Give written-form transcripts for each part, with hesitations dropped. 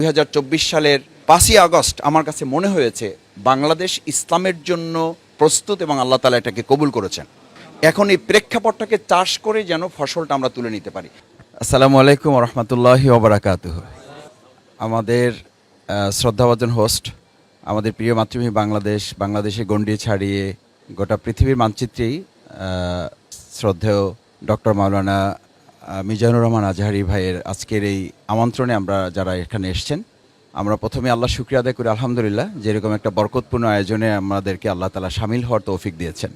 2024 সালের 5ই আগস্ট আমার কাছে মনে হয়েছে বাংলাদেশ ইসলামের জন্য প্রস্তুত এবং আল্লাহ তাআলা এটাকে কবুল করেছেন। এখন এই প্রেক্ষাপটটাকে চাষ করে যেন ফসলটা আমরা তুলে নিতে পারি। আসসালামু আলাইকুম ওয়া রাহমাতুল্লাহি ওয়া বারাকাতুহু। আমাদের শ্রদ্ধাভাজন হোস্ট, আমাদের প্রিয় মাতৃভূমি বাংলাদেশে গণ্ডি ছাড়িয়ে গোটা পৃথিবীর মানচিত্রেই শ্রদ্ধেয় ডক্টর মাওলানা মিজানুর রহমান আজহারি ভাইয়ের আজকের এই আমন্ত্রণে আমরা যারা এখানে এসেছেন, আমরা প্রথমে আল্লাহ শুকরিয়া আদায় করি আলহামদুলিল্লাহ, যেরকম একটা বরকতপূর্ণ আয়োজনে আমাদেরকে আল্লাহ তাআলা শামিল হওয়ার তৌফিক দিয়েছেন।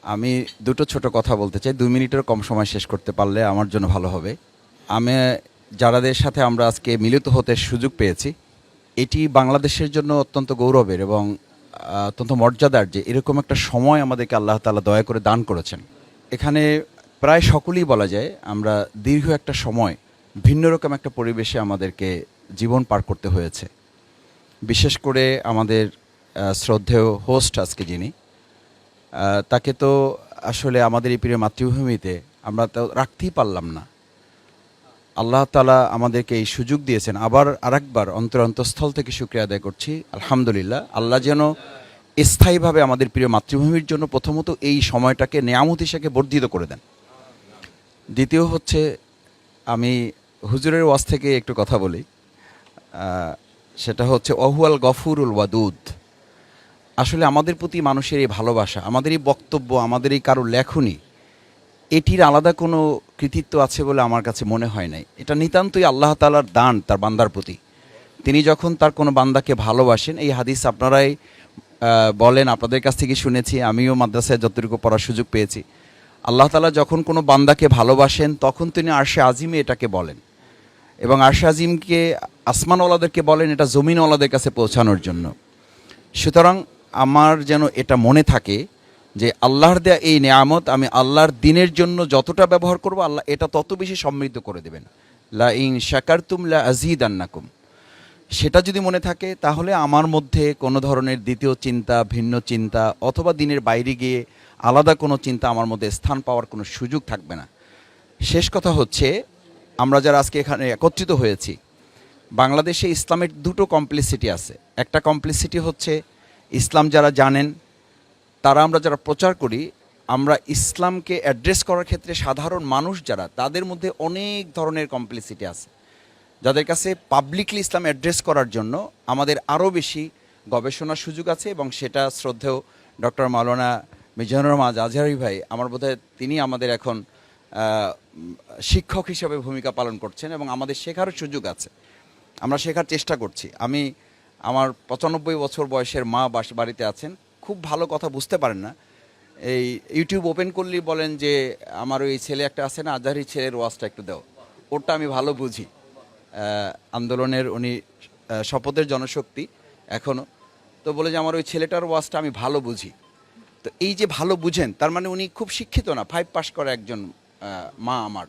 আমি দুটো ছোট কথা বলতে চাই, 2 মিনিটের কম সময় শেষ করতে পারলে আমার জন্য ভালো হবে। আমি যারাদের সাথে আমরা আজকে মিলিত হতে সুযোগ পেয়েছি, এটি বাংলাদেশের জন্য অত্যন্ত গৌরবের এবং অত্যন্ত মর্যাদার যে এরকম একটা সময় আমাদেরকে আল্লাহ তাআলা দয়া করে দান করেছেন। এখানে প্রায় সকলেই বলা যায় আমরা দীর্ঘ একটা সময় ভিন্ন রকম একটা পরিবেশে আমাদেরকে জীবন পার করতে হয়েছে। বিশেষ করে আমাদের শ্রদ্ধেয় হোস্ট আজকে যিনি, তাকে তো আসলে আমাদের এই প্রিয় মাতৃভূমিতে আমরা তো রাখতেই পারলাম না। আল্লাহ তাআলা আমাদেরকে এই সুযোগ দিয়েছেন। আবার আরেকবার অন্তরস্থল থেকে শুকরিয়া আদায় করছি আলহামদুলিল্লাহ। আল্লাহ যেন স্থায়ীভাবে আমাদের প্রিয় মাতৃভূমির জন্য প্রথমত এই সময়টাকে নেয়ামত হিসেবে বর্ধিত করে দেন। দ্বিতীয় হচ্ছে, আমি হুজুরের ওয়াজ থেকে একটু কথা বলি, সেটা হচ্ছে অহুয়াল গফুরুল ওয়াদুদ। আসলে আমাদের প্রতি মানুষের এই ভালোবাসা, আমাদের এই বক্তব্য, আমাদের এই কারো লেখনী, এটির আলাদা কোনো কৃতিত্ব আছে বলে আমার কাছে মনে হয় নাই। এটা নিতান্তই আল্লাহ তাআলার দান তার বান্দার প্রতি। তিনি যখন তার কোনো বান্দাকে ভালোবাসেন, এই হাদিস আপনারাই বলেন, আপনাদের কাছ থেকে শুনেছি, আমিও মাদ্রাসায় যতটুকু পড়ার সুযোগ পেয়েছি, আল্লাহ তাআলা যখন কোনো বান্দাকে ভালোবাসেন তখন তিনি আরশে আজিমে এটাকে বলেন, এবং আরশে আজিমকে আসমানওয়ালাদেরকে বলেন এটা জমিনওয়ালাদের কাছে পৌঁছানোর জন্য। সুতরাং আমার যেন এটা মনে থাকে যে আল্লাহর দেয়া এই নেয়ামত আমি আল্লাহর দিনের জন্য যতটা ব্যবহার করব, আল্লাহ এটা তত বেশি সমৃদ্ধ করে দেবেন। লা ইন শাকারতুম লা আযীদান্নাকুম। সেটা যদি মনে থাকে তাহলে আমার মধ্যে কোনো ধরনের দ্বিতীয় চিন্তা, ভিন্ন চিন্তা অথবা দিনের বাইরে গিয়ে আলাদা কোনো চিন্তা আমার মধ্যে স্থান পাওয়ার কোনো সুযোগ থাকবে না। শেষ কথা হচ্ছে, আমরা যারা আজকে এখানে একত্রিত হয়েছি, বাংলাদেশে ইসলামের দুটো কমপ্লিসিটি আছে। একটা কমপ্লিসিটি হচ্ছে ইসলাম যারা জানেন তারা, আমরা যারা প্রচার করি, আমরা ইসলামকে অ্যাড্রেস করার ক্ষেত্রে সাধারণ মানুষ যারা, তাদের মধ্যে অনেক ধরনের কমপ্লিসিটি আছে, যাদের কাছে পাবলিকলি ইসলাম অ্যাড্রেস করার জন্য আমাদের আরও বেশি গবেষণার সুযোগ আছে। এবং সেটা শ্রদ্ধেয় ডক্টর মাওলানা মিজানুর রহমান আজহারি ভাই, আমার বোধহয় তিনি আমাদের এখন শিক্ষক হিসেবে ভূমিকা পালন করছেন এবং আমাদের শেখারও সুযোগ আছে, আমরা শেখার চেষ্টা করছি। আমার 95 বছর বয়সের মা বাড়িতে আছেন, খুব ভালো কথা বুঝতে পারেন না, এই ইউটিউব ওপেন করলেই বলেন যে আমার ওই ছেলে একটা আছে না, আজহারি ছেলের ওয়াজটা একটু দাও। ওরটা আমি ভালো বুঝি, আন্দোলনের উনি শপথের জনশক্তি এখনও, তো বলে যে আমার ওই ছেলেটার ওয়াজটা আমি ভালো বুঝি। তো এই যে ভালো বুঝেন, তার মানে উনি খুব শিক্ষিত না, 5 পাস করা একজন মা আমার।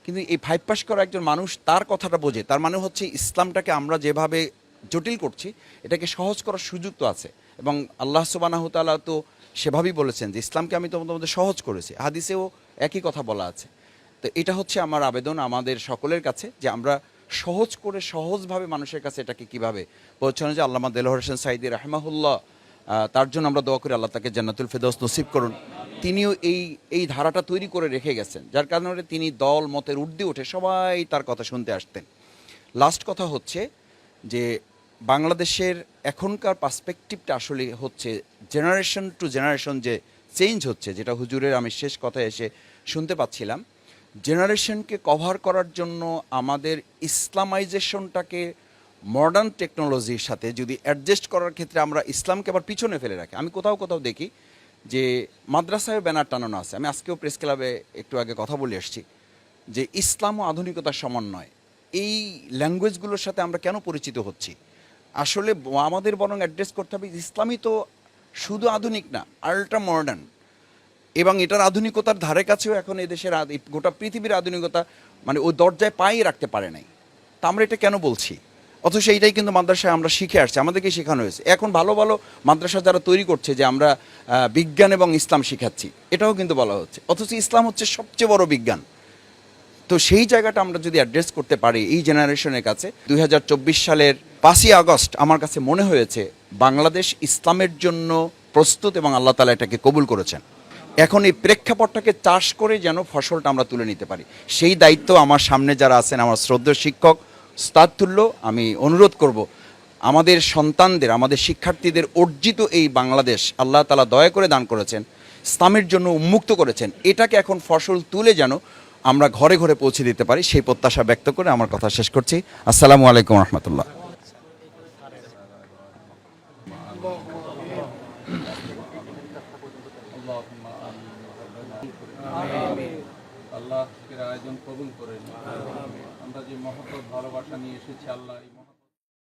কিন্তু এই 5 পাস করা একজন মানুষ তার কথাটা বোঝে, তার মানে হচ্ছে ইসলামটাকে আমরা যেভাবে জটিল করছি এটাকে সহজ করার সুযোগ তো আছে। এবং আল্লাহ সুবহানাহু ওয়া তাআলা তো সেভাবেই বলেছেন যে ইসলামকে আমি তোমাদের সহজ করেছি, হাদিসেও একই কথা বলা আছে। তো এটা হচ্ছে আমার আবেদন আমাদের সকলের কাছে, যে আমরা সহজ করে সহজভাবে মানুষের কাছে এটাকে কীভাবে পৌঁছানো যায়। আল্লামা দেলোয়ার হোসেন সাঈদী রাহিমাহুল্লাহ, তার জন্য আমরা দোয়া করি আল্লাহ তাকে জান্নাতুল ফেরদৌস নসিব করুন। তিনিও এই ধারাটা তৈরি করে রেখে গেছেন, যার কারণে তিনি দল মতের ঊর্ধ্বে উঠে সবাই তার কথা শুনতে আসতেন। লাস্ট কথা হচ্ছে যে বাংলাদেশের এখনকার পার্সপেক্টিভটা আসলে হচ্ছে জেনারেশন টু জেনারেশন যে চেঞ্জ হচ্ছে, যেটা হুজুরের আমি শেষ কথায় এসে শুনতে পাচ্ছিলাম, জেনারেশনকে কভার করার জন্য আমাদের ইসলামাইজেশনটাকে মডার্ন টেকনোলজির সাথে যদি অ্যাডজাস্ট করার ক্ষেত্রে আমরা ইসলামকে আবার পিছনে ফেলে রাখি। আমি কোথাও দেখি যে মাদ্রাসায় ব্যানার টানানো আছে, আমি আজকেও প্রেস ক্লাবে একটু আগে কথা বলে এসেছি যে ইসলাম ও আধুনিকতার সমন্বয়। এই ল্যাঙ্গুয়েজগুলোর সাথে আমরা কেন পরিচিত হচ্ছি? আসলে আমাদের বরং অ্যাড্রেস করতে হবে ইসলামই তো শুধু আধুনিক না, আল্ট্রা মডার্ন, এবং এটার আধুনিকতার ধারে কাছেও এখন এদেশের গোটা পৃথিবীর আধুনিকতা মানে ওই দরজায় পাই রাখতে পারে নাই। তা আমরা এটা কেন বলছি? অথচ এইটাই কিন্তু মাদ্রাসায় আমরা শিখে আসছি, আমাদেরকে শেখানো হয়েছে। এখন ভালো ভালো মাদ্রাসা যারা তৈরি করছে যে আমরা বিজ্ঞান এবং ইসলাম শিখাচ্ছি, এটাও কিন্তু বলা হচ্ছে, অথচ ইসলাম হচ্ছে সবচেয়ে বড় বিজ্ঞান। তো সেই জায়গাটা আমরা যদি অ্যাড্রেস করতে পারি এই জেনারেশনের কাছে, 2024 সালের 5ই আগস্ট আমার কাছে মনে হয়েছে বাংলাদেশ ইসলামের জন্য প্রস্তুত এবং আল্লাহ তাআলা এটাকে কবুল করেছেন। এখন এই প্রেক্ষাপটটাকে চাষ করে যেন ফসলটা আমরা তুলে নিতে পারি, সেই দায়িত্ব আমার সামনে যারা আছেন, আমার শ্রদ্ধেয় শিক্ষক উস্তাদ তুল্য, আমি অনুরোধ করব আমাদের সন্তানদের, আমাদের শিক্ষার্থীদের অর্জিত এই বাংলাদেশ আল্লাহ তাআলা দয়া করে দান করেছেন, ইসলামের জন্য উন্মুক্ত করেছেন, এটাকে এখন ফসল তুলে যেন আমরা ঘরে ঘরে পৌঁছে দিতে পারি, সেই প্রত্যাশা ব্যক্ত করে আমার কথা শেষ করছি। আসসালামু আলাইকুম রহমতুল্লাহ। আল্লাহ আজকের আয়োজন কবুল করেন। আমরা যে মহব্বত ভালোবাসা নিয়ে এসেছি, আল্লাহ